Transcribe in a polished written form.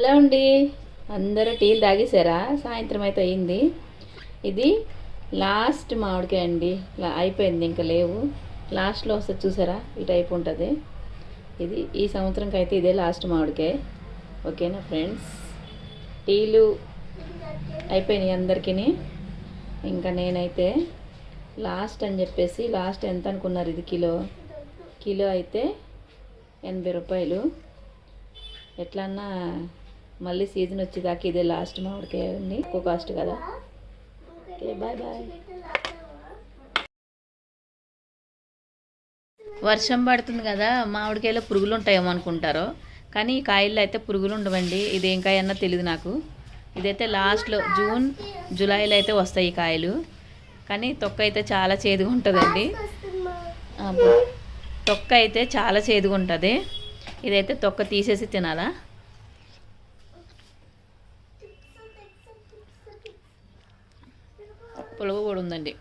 Hello అండి, అందరూ టీలు తాగేసారా? సాయంత్రం అయితే అయింది. ఇది లాస్ట్ మామిడికాయ అండి. అయిపోయింది, ఇంకా లేవు. లాస్ట్లో వస్తుంది చూసారా, ఈ టైప్ ఉంటుంది. ఇది ఈ సంవత్సరంకి అయితే ఇదే లాస్ట్ మామిడికాయ. ఓకేనా ఫ్రెండ్స్, టీలు అయిపోయినాయి అందరికీ. ఇంకా నేనైతే లాస్ట్ అని చెప్పేసి, లాస్ట్ ఎంత అనుకున్నారు? ఇది కిలో అయితే 80 రూపాయలు. ఎట్లన్నా మళ్ళీ సీజన్ వచ్చేదాకా ఇదే లాస్ట్ మామిడికాయ ఉంది. ఎక్కువ కాస్ట్ కదా. Okay, bye bye. వర్షం పడుతుంది కదా, మామిడికాయలో పురుగులు ఉంటాయేమో అనుకుంటారు, కానీ ఈ కాయల్లో అయితే పురుగులు ఉండవండి. ఇదేం కాయ అన్నా తెలియదు నాకు. ఇదైతే లాస్ట్లో జూన్ జూలైలో అయితే వస్తాయి ఈ కాయలు. కానీ తొక్క అయితే చాలా చేదుగా ఉంటుందండి. తొక్క అయితే చాలా చేదుగా ఉంటుంది. ఇదైతే తొక్క తీసేసి తినాలా. పులుగు కూడా ఉందండి.